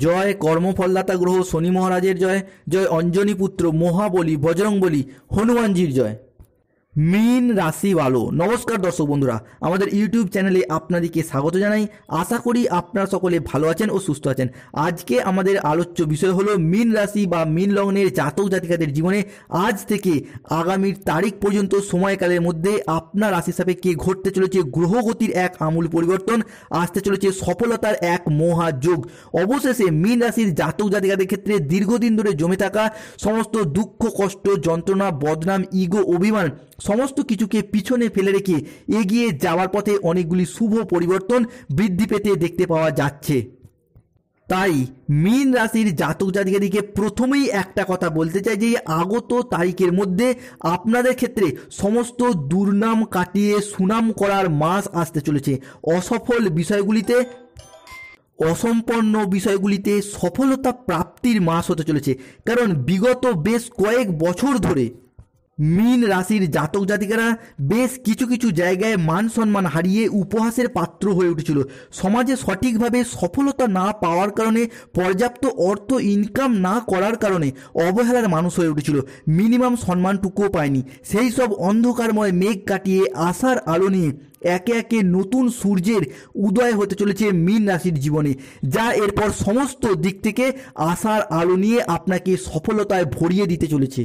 জয় কর্মফলদাতা গ্রহ শনি মহারাজের জয়, জয় অঞ্জনী পুত্র মহাবলী বজরংবলী হনুমানজির জয়। মীন রাশি ভালো। নমস্কার দর্শক বন্ধুরা, আমাদের ইউটিউব চ্যানেলে আপনাদেরকে স্বাগত জানাই। আশা করি আপনারা সকলে ভালো আছেন ও সুস্থ আছেন। আজকে আমাদের আলোচ্য বিষয় হলো মীন রাশি বা মীন লগ্নের জাতক জাতিকাদের জীবনে আজ থেকে আগামীর তারিখ পর্যন্ত সময়কালের মধ্যে আপনার রাশি সাপেক্ষে ঘটতে চলেছে গ্রহগতির এক আমূল পরিবর্তন, আসতে চলেছে সফলতার এক মহাযোগ। অবশেষে মীন রাশির জাতক জাতিকাদের ক্ষেত্রে দীর্ঘদিন ধরে জমে থাকা সমস্ত দুঃখ, কষ্ট, যন্ত্রণা, বদনাম, ইগো, অভিমান সমস্ত কিছুকে পিছনে ফেলে রেখে এগিয়ে যাওয়ার পথে অনেকগুলি শুভ পরিবর্তন বৃদ্ধি পেতে দেখতে পাওয়া যাচ্ছে। তাই মীন রাশির জাতক জাতিকাদেরকে প্রথমেই একটা কথা বলতে চাই যে আগত তারিখের মধ্যে আপনাদের ক্ষেত্রে সমস্ত দুর্নাম কাটিয়ে সুনাম করার মাস আসতে চলেছে। অসফল বিষয়গুলিতে, অসম্পন্ন বিষয়গুলিতে সফলতা প্রাপ্তির মাস হতে চলেছে। কারণ বিগত বেশ কয়েক বছর ধরে মীন রাশির জাতক জাতিকারা বেশ কিছু কিছু জায়গায় মান সম্মান হারিয়ে উপহাসের পাত্র হয়ে উঠেছিল। সমাজে সঠিকভাবে সফলতা না পাওয়ার কারণে, পর্যাপ্ত অর্থ ইনকাম না করার কারণে অবহেলার মানুষ হয়ে উঠেছিল। মিনিমাম সম্মানটুকুও পায়নি। সেই সব অন্ধকারময় মেঘ কাটিয়ে আশার আলো নিয়ে একে একে নতুন সূর্যের উদয় হতে চলেছে মীন রাশির জীবনে, যা এরপর সমস্ত দিক থেকে আশার আলো নিয়ে আপনাকে সফলতায় ভরিয়ে দিতে চলেছে।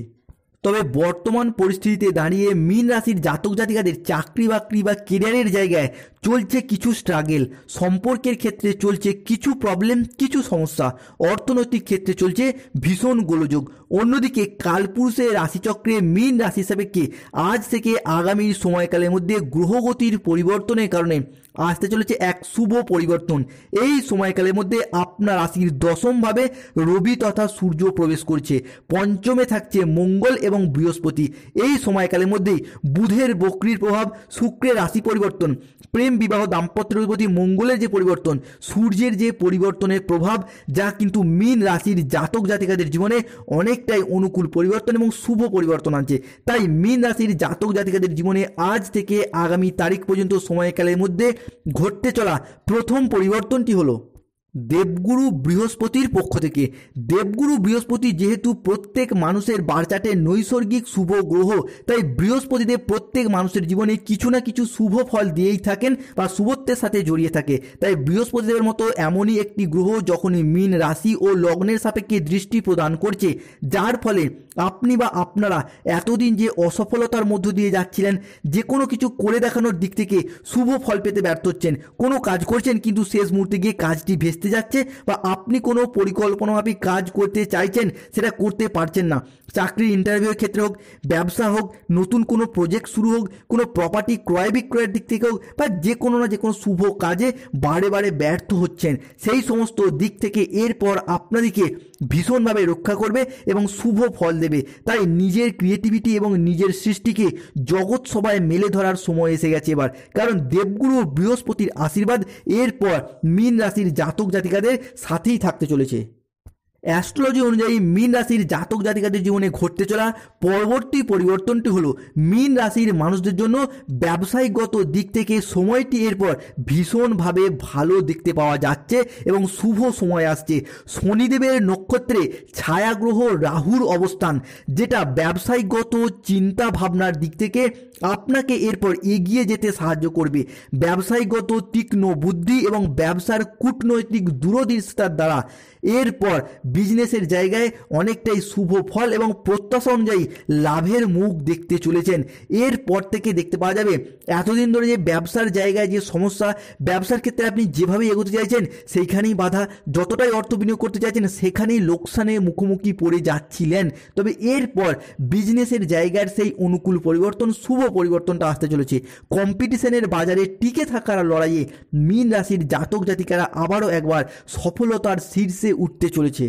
তবে বর্তমান পরিস্থিতিতে দাঁড়িয়ে মীন রাশির জাতক জাতিকাদের চাকরি বাকরি বা কেরিয়ারের জায়গায় চলছে কিছু স্ট্রাগেল, সম্পর্কের ক্ষেত্রে চলছে কিছু প্রবলেম, কিছু সমস্যা, অর্থনৈতিক ক্ষেত্রে চলছে ভীষণ গোলযোগ। অন্যদিকে কালপুরুষের রাশিচক্রে মীন রাশি সাপেক্ষে আজ থেকে আগামী সময়কালের মধ্যে গ্রহগতির পরিবর্তনের কারণে আসতে চলেছে এক শুভ পরিবর্তন। এই সময়কালের মধ্যে আপনার রাশির দশমভাবে রবি তথা সূর্য প্রবেশ করছে। পঞ্চমে থাকছে মঙ্গল এবং বৃহস্পতি। এই সময়কালের মধ্যেই বুধের বক্রির প্রভাব, শুক্রের রাশি পরিবর্তন, প্রেম বিবাহ দাম্পত্যের প্রতি মঙ্গলের যে পরিবর্তন, সূর্যের যে পরিবর্তনের প্রভাব, যা কিন্তু মীন রাশির জাতক জাতিকাদের জীবনে অনেকটাই অনুকূল পরিবর্তন এবং শুভ পরিবর্তন আনছে। তাই মীন রাশির জাতক জাতিকাদের জীবনে আজ থেকে আগামী তারিখ পর্যন্ত সময়কালের মধ্যে ঘটতে চলা প্রথম পরিবর্তনটি হলো দেবগুরু বৃহস্পতির পক্ষ থেকে। দেবগুরু বৃহস্পতি যেহেতু প্রত্যেক মানুষের বারচার্টের নৈসর্গিক শুভ গ্রহ, তাই বৃহস্পতিদেব প্রত্যেক মানুষের জীবনে কিছু না কিছু শুভ ফল দিয়েই থাকেন বা শুভত্বের সাথে জড়িয়ে থাকে। তাই বৃহস্পতিদেবের মতো এমনই একটি গ্রহ যখনই মীন রাশি ও লগ্নের সাপেক্ষে দৃষ্টি প্রদান করছে, যার ফলে আপনি বা আপনারা এতদিন যে অসফলতার মধ্য দিয়ে যাচ্ছিলেন, যে কোনো কিছু করে দেখানোর দিক থেকে শুভ ফল পেতে ব্যর্থ হচ্ছেন, কোনো কাজ করছেন কিন্তু শেষ মুহূর্তে গিয়ে কাজটি ভেস্তে যাচ্ছে, বা আপনি কোনো পরিকল্পনাভাবে কাজ করতে চাইছেন সেটা করতে পারছেন না। চাকরির ইন্টারভিউয়ের ক্ষেত্রে হোক, ব্যবসা হোক, নতুন কোনো প্রজেক্ট শুরু হোক, কোনো প্রপার্টি ক্রয় বিক্রয়ের দিক থেকে হোক, বা যে কোনো না যে কোনো শুভ কাজে বারে বারে ব্যর্থ হচ্ছেন, সেই সমস্ত দিক থেকে এরপর আপনাদেরকে ভীষণভাবে রক্ষা করবে এবং শুভ ফল দেবে। তাই নিজের ক্রিয়েটিভিটি এবং নিজের সৃষ্টিকে জগৎ সভায় মেলে ধরার সময় এসে গেছে এবার। কারণ দেবগুরু বৃহস্পতির আশীর্বাদ এরপর মীন রাশির জাতক জাতিকাদের সাথেই থাকতে চলেছে। অ্যাস্ট্রোলজি অনুযায়ী মীন রাশির জাতক জাতিকাদের জীবনে ঘটতে চলা পরবর্তী পরিবর্তনটি হলো মীন রাশির মানুষদের জন্য ব্যবসায়িকগত দিক থেকে সময়টি এরপর ভীষণভাবে ভালো দেখতে পাওয়া যাচ্ছে এবং শুভ সময় আসছে। শনিদেবের নক্ষত্রে ছায়াগ্রহ রাহুর অবস্থান, যেটা ব্যবসায়িকগত চিন্তা ভাবনার দিক থেকে আপনাকে এরপর এগিয়ে যেতে সাহায্য করবে। ব্যবসায়িকগত তীক্ষ্ণ বুদ্ধি এবং ব্যবসার কূটনৈতিক দূরদৃষ্টার দ্বারা এরপর বিজনেসের জায়গায় অনেকটাই শুভ ফল এবং প্রত্যাশা অনুযায়ী লাভের মুখ দেখতে চলেছেন। এরপর থেকে দেখতে পাওয়া যাবে এতদিন ধরে যে ব্যবসার জায়গায় যে সমস্যা, ব্যবসার ক্ষেত্রে আপনি যেভাবে এগোতে চাইছেন সেইখানেই বাধা, যতটাই অর্থ বিনিয়োগ করতে চাইছেন সেখানেই লোকসানের মুখোমুখি পড়ে যাচ্ছিলেন। তবে এরপর বিজনেসের জায়গার সেই অনুকূল পরিবর্তন, শুভ পরিবর্তনটা আসতে চলেছে। কম্পিটিশনের বাজারে টিকে থাকার লড়াইয়ে মীন রাশির জাতক জাতিকারা আবারও একবার সফলতার শীর্ষে উঠতে চলেছে।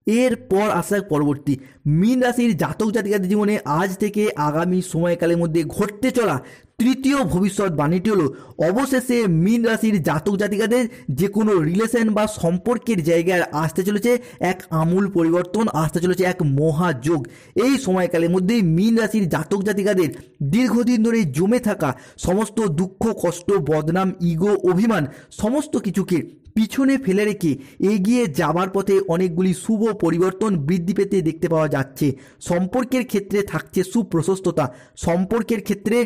এরপর আসা পরবর্তী মীন রাশির জাতক জাতিকাদের জীবনে আজ থেকে আগামী সময়কালের মধ্যে ঘটতে চলা তৃতীয় ভবিষ্যৎবাণীটি হলো অবশেষে মীন রাশির জাতক জাতিকাদের যে কোনো রিলেশন বা সম্পর্কের জায়গায় আসতে চলেছে এক আমূল পরিবর্তন, আসতে চলেছে এক মহাযোগ। এই সময়কালের মধ্যেই মীন রাশির জাতক জাতিকাদের দীর্ঘদিন ধরে জমে থাকা সমস্ত দুঃখ, কষ্ট, বদনাম, ইগো, অভিমান সমস্ত কিছুকে পিছনে ফেলে রেখে এগিয়ে যাবার পথে অনেকগুলি শুভ পরিবর্তন বৃদ্ধি পেতে দেখতে পাওয়া যাচ্ছে। সম্পর্কের ক্ষেত্রে থাকছে সুপ্রশস্ততা। সম্পর্কের ক্ষেত্রে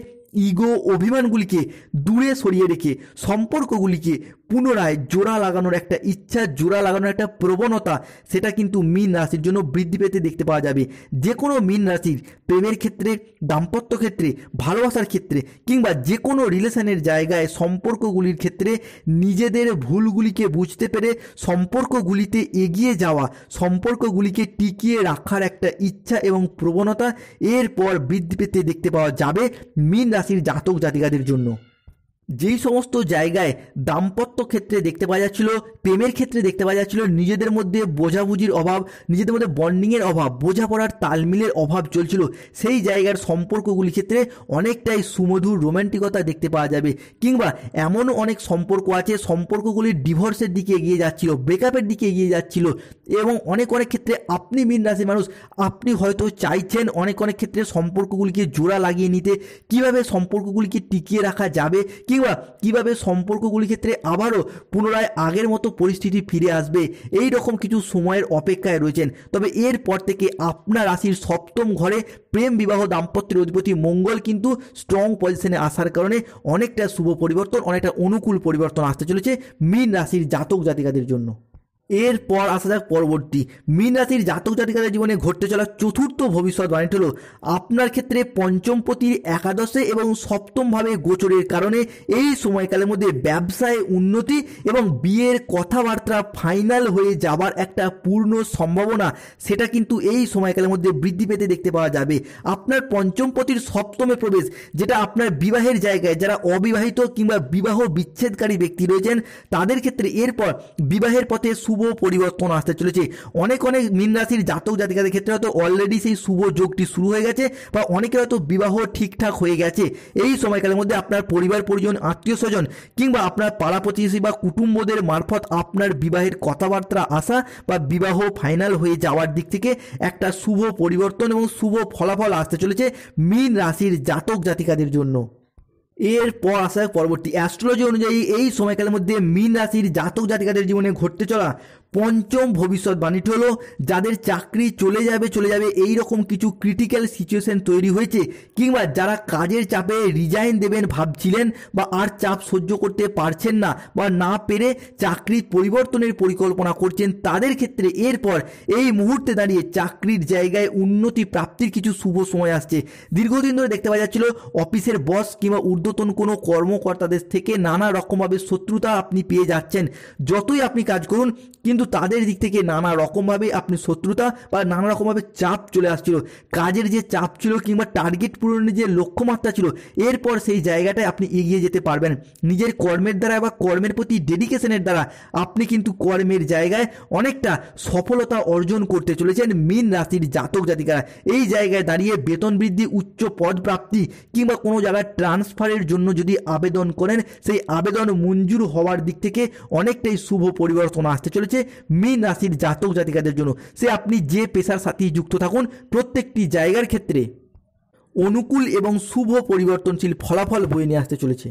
ইগো অভিমানগুলিকে দূরে সরিয়ে রেখে সম্পর্কগুলিকে পুনরায় জোড়া লাগানোর একটা ইচ্ছা, জোড়া লাগানোর একটা প্রবণতা, সেটা কিন্তু মীন রাশির জন্য বৃদ্ধি পেতে দেখতে পাওয়া যাবে। যে কোনো মীন রাশির প্রেমের ক্ষেত্রে, দাম্পত্য ক্ষেত্রে, ভালোবাসার ক্ষেত্রে কিংবা যে কোনো রিলেশনের জায়গায় সম্পর্কগুলির ক্ষেত্রে নিজেদের ভুলগুলিকে বুঝতে পেরে সম্পর্কগুলিতে এগিয়ে যাওয়া, সম্পর্কগুলিকে টিকিয়ে রাখার একটা ইচ্ছা এবং প্রবণতা এরপর বৃদ্ধি পেতে দেখতে পাওয়া যাবে মীন রাশির জাতক জাতিকাদের জন্য। যেই সমস্ত জায়গায় দাম্পত্য ক্ষেত্রে দেখতে পাওয়া যাচ্ছিল, প্রেমের ক্ষেত্রে দেখতে পাওয়া যাচ্ছিল নিজেদের মধ্যে বোঝাবুঝির অভাব, নিজেদের মধ্যে বন্ডিংয়ের অভাব, বোঝাপড়ার তালমিলের অভাব চলছিল, সেই জায়গার সম্পর্কগুলির ক্ষেত্রে অনেকটাই সুমধুর রোম্যান্টিকতা দেখতে পাওয়া যাবে। কিংবা এমনও অনেক সম্পর্ক আছে, সম্পর্কগুলি ডিভোর্সের দিকে এগিয়ে যাচ্ছিল, ব্রেকআপের দিকে এগিয়ে যাচ্ছিল, এবং অনেক ক্ষেত্রে আপনি মীন রাশির মানুষ, আপনি হয়তো চাইছেন অনেক ক্ষেত্রে সম্পর্কগুলিকে জোড়া লাগিয়ে নিতে, কিভাবে সম্পর্কগুলিকে টিকিয়ে রাখা যাবে কিংবা কীভাবে সম্পর্কগুলির ক্ষেত্রে আবারও পুনরায় আগের মতো পরিস্থিতি ফিরে আসবে, এই রকম কিছু সময়ের অপেক্ষায় রয়েছেন। তবে এরপর থেকে আপনার রাশির সপ্তম ঘরে প্রেম বিবাহ দাম্পত্যের অধিপতি মঙ্গল কিন্তু স্ট্রং পজিশনে আসার কারণে অনেকটা শুভ পরিবর্তন, অনেকটা অনুকূল পরিবর্তন আসতে চলেছে মীন রাশির জাতক জাতিকাদের জন্য। এরপর আসা যাক পরবর্তী মীন রাশির জাতক জাতিকাদের জীবনে ঘটতে চলা চতুর্থ ভবিষ্যৎবাণীটি হলো আপনার ক্ষেত্রে পঞ্চমপতির একাদশে এবং সপ্তমভাবে গোচরের কারণে এই সময়কালের মধ্যে ব্যবসায় উন্নতি এবং বিয়ের কথাবার্তা ফাইনাল হয়ে যাবার একটা পূর্ণ সম্ভাবনা, সেটা কিন্তু এই সময়কালের মধ্যে বৃদ্ধি পেতে দেখতে পাওয়া যাবে। আপনার পঞ্চমপতির সপ্তমে প্রবেশ, যেটা আপনার বিবাহের জায়গায় যারা অবিবাহিত কিংবা বিবাহ বিচ্ছেদকারী ব্যক্তি রয়েছেন তাদের ক্ষেত্রে এরপর বিবাহের পথে শুভ পরিবর্তন আসতে চলেছে। অনেক মীন রাশির জাতক জাতিকাদের ক্ষেত্রে হয়তো অলরেডি সেই শুভ যোগটি শুরু হয়ে গেছে বা অনেকের হয়তো বিবাহ ঠিকঠাক হয়ে গেছে। এই সময়কালের মধ্যে আপনার পরিবার পরিজন, আত্মীয় স্বজন কিংবা আপনার পাড়া প্রতিবেশী বা কুটুম্বদের মারফত আপনার বিবাহের কথাবার্তা আসা বা বিবাহ ফাইনাল হয়ে যাওয়ার দিক থেকে একটা শুভ পরিবর্তন এবং শুভ ফলাফল আসতে চলেছে মীন রাশির জাতক জাতিকাদের জন্য। এরপর আসা পরবর্তী অ্যাস্ট্রোলজি অনুযায়ী এই সময়কালের মধ্যে মীন রাশির জাতক জাতিকাদের জীবনে ঘটতে চলা পঞ্চম ভবিষ্যৎবাণীটি হলো যাদের চাকরি চলে যাবে এই রকম কিছু ক্রিটিক্যাল সিচুয়েশন তৈরি হয়েছে কিংবা যারা কাজের চাপে রিজাইন দেবেন ভাবছিলেন বা আর চাপ সহ্য করতে পারছেন না বা না পেরে চাকরির পরিবর্তনের পরিকল্পনা করছেন, তাদের ক্ষেত্রে এরপর এই মুহূর্তে দাঁড়িয়ে চাকরির জায়গায় উন্নতি প্রাপ্তির কিছু শুভ সময় আসছে। দীর্ঘদিন ধরে দেখতে পাওয়া যাচ্ছিল অফিসের বস কিংবা ঊর্ধ্বতন কোনো কর্মকর্তাদের থেকে নানা রকমভাবে শত্রুতা আপনি পেয়ে যাচ্ছেন। যতই আপনি কাজ করুন কিন্তু তাদের দিক থেকে নানা রকমভাবে আপনি শত্রুতা বা নানা রকমভাবে চাপ চলে আসছিল। কাজের যে চাপ ছিল কিংবা টার্গেট পূরণের যে লক্ষ্যমাত্রা ছিল, এরপর সেই জায়গাটায় আপনি এগিয়ে যেতে পারবেন। নিজের কর্মের দ্বারা বা কর্মের প্রতি ডেডিকেশনের দ্বারা আপনি কিন্তু কর্মের জায়গায় অনেকটা সফলতা অর্জন করতে চলেছেন মীন রাশির জাতক জাতিকারা। এই জায়গায় দাঁড়িয়ে বেতন বৃদ্ধি, উচ্চ পদ প্রাপ্তি কিংবা কোনো জায়গায় ট্রান্সফারের জন্য যদি আবেদন করেন, সেই আবেদন মঞ্জুর হওয়ার দিক থেকে অনেকটাই শুভ পরিবর্তন আসতে চলেছে মীন রাশির জাতক জাতিকাদের জন্য। সে আপনি যে পেশার সাথে যুক্ত থাকুন, প্রত্যেকটি জায়গার ক্ষেত্রে অনুকূল এবং শুভ পরিবর্তনশীল ফলাফল বয়ে নিয়ে আসতে চলেছে।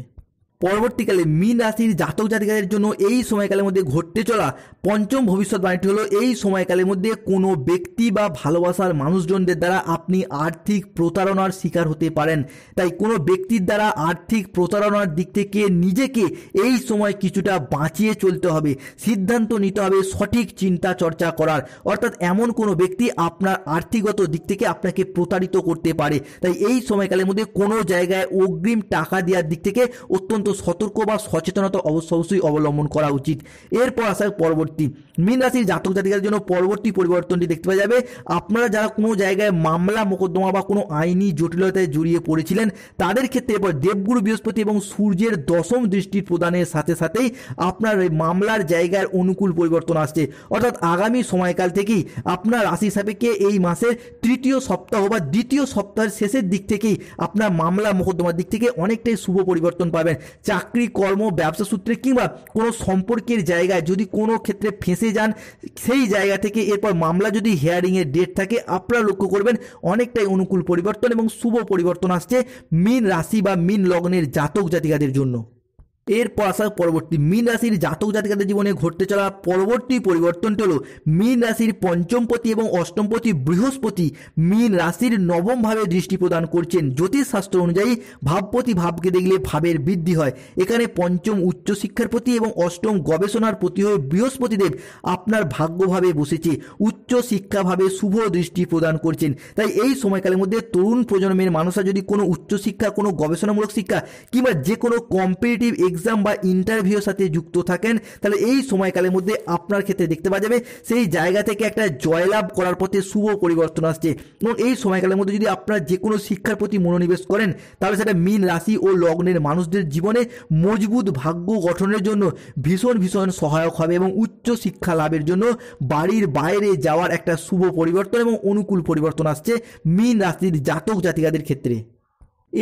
পরবর্তীকালে মীন রাশির জাতক জাতিকাদের জন্য এই সময়কালের মধ্যে ঘটতে চলা পঞ্চম ভবিষ্যৎবাণীটি হলো এই সময়কালের মধ্যে কোনো ব্যক্তি বা ভালোবাসার মানুষজনদের দ্বারা আপনি আর্থিক প্রতারণার শিকার হতে পারেন। তাই কোনো ব্যক্তির দ্বারা আর্থিক প্রতারণার দিক থেকে নিজেকে এই সময় কিছুটা বাঁচিয়ে চলতে হবে, সিদ্ধান্ত নিতে হবে সঠিক চিন্তা চর্চা করার। অর্থাৎ এমন কোনো ব্যক্তি আপনার আর্থিকগত দিক থেকে আপনাকে প্রতারিত করতে পারে। তাই এই সময়কালের মধ্যে কোনো জায়গায় অগ্রিম টাকা দেওয়ার দিক থেকে অত্যন্ত সতর্ক বা সচেতনতা অবশ্যই অবলম্বন করা উচিত। এরপর আসা পরবর্তী মীন রাশির জাতক জাতিকার জন্য পরবর্তী পরিবর্তনটি দেখতে পাওয়া যাবে। আপনারা যারা কোনো জায়গায় মামলা মোকদ্দমা বা কোনো আইনি জটিলতায় জড়িয়ে পড়েছিলেন, তাদের ক্ষেত্রে এরপর দেবগুরু বৃহস্পতি এবং সূর্যের দশম দৃষ্টি প্রদানের সাথে সাথেই আপনার এই মামলার জায়গার অনুকূল পরিবর্তন আসছে। অর্থাৎ আগামী সময়কাল থেকেই আপনার রাশি সাপেক্ষে এই মাসের তৃতীয় সপ্তাহ বা দ্বিতীয় সপ্তাহের শেষের দিক থেকেই আপনার মামলা মোকদ্দমার দিক থেকে অনেকটাই শুভ পরিবর্তন পাবেন। চাকরি, কর্ম, ব্যবসা সূত্রে কিংবা কোনো সম্পর্কের জায়গায় যদি কোনো ক্ষেত্রে ফেঁসে যান, সেই জায়গা থেকে এরপর মামলা যদি হিয়ারিংয়ের ডেট থাকে, আপনারা লক্ষ্য করবেন অনেকটাই অনুকূল পরিবর্তন এবং শুভ পরিবর্তন আসছে মীন রাশি বা মীন লগ্নের জাতক জাতিকাদের জন্য। এরপর আসা পরবর্তী মীন রাশির জাতক জাতিকাদের জীবনে ঘটতে চলা পরবর্তী পরিবর্তনটি হলো মীন রাশির পঞ্চমপতি এবং অষ্টমপতি বৃহস্পতি মীন রাশির নবম ভাবে দৃষ্টি প্রদান করছেন। জ্যোতিষশাস্ত্র অনুযায়ী ভাবপতি ভাবকে দেখলে ভাবের বৃদ্ধি হয়। এখানে পঞ্চম উচ্চশিক্ষার প্রতি এবং অষ্টম গবেষণার প্রতি হয়ে বৃহস্পতিদেব আপনার ভাগ্যভাবে বসেছে, উচ্চ শিক্ষাভাবে শুভ দৃষ্টি প্রদান করছেন। তাই এই সময়কালের মধ্যে তরুণ প্রজন্মের মানুষরা যদি কোনো উচ্চশিক্ষা, কোনো গবেষণামূলক শিক্ষা কিংবা যে কোনো কম্পিটিটিভ এক্সাম বা ইন্টারভিউর সাথে যুক্ত থাকেন, তাহলে এই সময়কালের মধ্যে আপনার ক্ষেত্রে দেখতে পাওয়া যাবে সেই জায়গা থেকে একটা জয়লাভ করার পথে শুভ পরিবর্তন আসছে। এবং এই সময়কালের মধ্যে যদি আপনার যে কোনো শিক্ষার প্রতি মনোনিবেশ করেন, তাহলে সেটা মীন রাশি ও লগ্নের মানুষদের জীবনে মজবুত ভাগ্য গঠনের জন্য ভীষণ ভীষণ সহায়ক হবে এবং উচ্চ শিক্ষা লাভের জন্য বাড়ির বাইরে যাওয়ার একটা শুভ পরিবর্তন এবং অনুকূল পরিবর্তন আসছে মীন রাশির জাতক জাতিকাদের ক্ষেত্রে।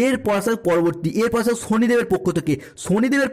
এরপর আসা শনিদেবের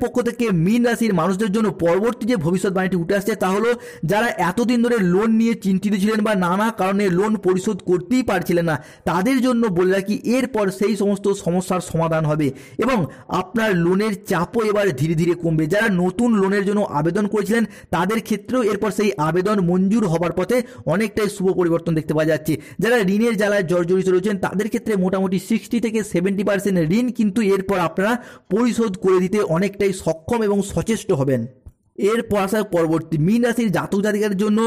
পক্ষ থেকে মীন রাশির মানুষদের জন্য পরবর্তী যে ভবিষ্যৎবাণীটি উঠে আসছে তা হলো, যারা এতদিন ধরে লোন নিয়ে চিন্তিত ছিলেন বা নানা কারণে লোন পরিশোধ করতেই পারছিলেন না, তাদের জন্য বলে রাখি এরপর সেই সমস্ত সমস্যার সমাধান হবে এবং আপনার লোনের চাপও এবার ধীরে ধীরে কমবে। যারা নতুন লোনের জন্য আবেদন করেছিলেন তাদের ক্ষেত্রেও এরপর সেই আবেদন মঞ্জুর হবার পথে অনেকটাই শুভ পরিবর্তন দেখতে পাওয়া যাচ্ছে। যারা ঋণের জ্বালায় জর্জরিত রয়েছেন তাদের ক্ষেত্রে মোটামুটি 60 থেকে 70% ঋণ কিন্তু এরপর আপনারা পরিশোধ করে দিতে অনেকটাই সক্ষম এবং সচেষ্ট হবেন। এরপর আসা পরবর্তী মীন রাশির জাতক জাতিকাদের জন্য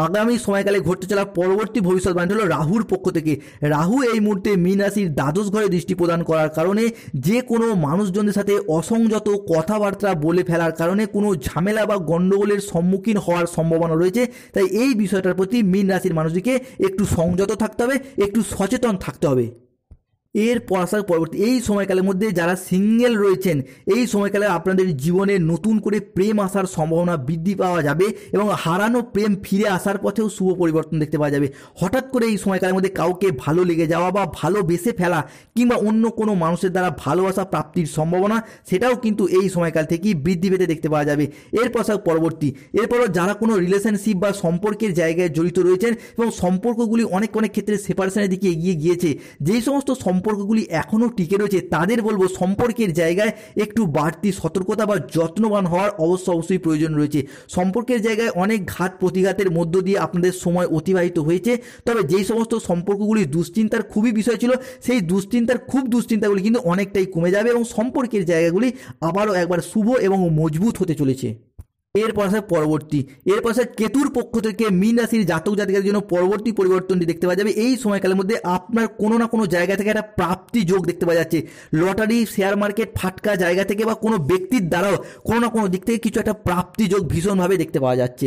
আগামী সময়কালে ঘটতে চলা পরবর্তী ভবিষ্যৎবাণী হলো রাহুর পক্ষ থেকে। রাহু এই মুহূর্তে মীন রাশির দ্বাদশ ঘরে দৃষ্টি প্রদান করার কারণে যে কোনো মানুষজনের সাথে অসংযত কথাবার্তা বলে ফেলার কারণে কোনো ঝামেলা বা গণ্ডগোলের সম্মুখীন হওয়ার সম্ভাবনা রয়েছে। তাই এই বিষয়টার প্রতি মীন রাশির মানুষদেরকে একটু সংযত থাকতে হবে, একটু সচেতন থাকতে হবে। এরপর আসার পরবর্তী এই সময়কালের মধ্যে যারা সিঙ্গেল রয়েছেন, এই সময়কালে আপনাদের জীবনে নতুন করে প্রেম আসার সম্ভাবনা বৃদ্ধি পাওয়া যাবে এবং হারানো প্রেম ফিরে আসার পথেও শুভ পরিবর্তন দেখতে পাওয়া যাবে। হঠাৎ করে এই সময়কালের মধ্যে কাউকে ভালো লেগে যাওয়া বা ভালোবেসে ফেলা কিংবা অন্য কোনো মানুষের দ্বারা ভালোবাসা প্রাপ্তির সম্ভাবনা সেটাও কিন্তু এই সময়কাল থেকেই বৃদ্ধি পেতে দেখতে পাওয়া যাবে। এরপরও যারা কোনো রিলেশনশিপ বা সম্পর্কের জায়গায় জড়িত রয়েছেন এবং সম্পর্কগুলি অনেক ক্ষেত্রে সেপারেশনের দিকে এগিয়ে গিয়েছে, যেই সমস্ত সম্পর্কগুলি এখনও টিকে রয়েছে তাদের বলবো সম্পর্কের জায়গায় একটু বাড়তি সতর্কতা বা যত্নবান হওয়ার অবশ্যই প্রয়োজন রয়েছে। সম্পর্কের জায়গায় অনেক ঘাত প্রতিঘাতের মধ্য দিয়ে আপনাদের সময় অতিবাহিত হয়েছে, তবে যেই সমস্ত সম্পর্কগুলি দুশ্চিন্তার খুবই বিষয় ছিল, সেই দুশ্চিন্তাগুলি কিন্তু অনেকটাই কমে যাবে এবং সম্পর্কের জায়গাগুলি আবারও একবার শুভ এবং মজবুত হতে চলেছে। এরপর কেতুর পক্ষ থেকে মীন রাশির জাতক জাতিকাদের জন্য পরবর্তী পরিবর্তনটি দেখতে পাওয়া যাবে। এই সময়কালের মধ্যে আপনার কোনো না কোনো জায়গা থেকে একটা প্রাপ্তি যোগ দেখতে পাওয়া যাচ্ছে। লটারি, শেয়ার মার্কেট, ফাটকা জায়গা থেকে বা কোনো ব্যক্তির দ্বারাও কোনো না কোনো দিক থেকে কিছু একটা প্রাপ্তি যোগ ভীষণভাবে দেখতে পাওয়া যাচ্ছে।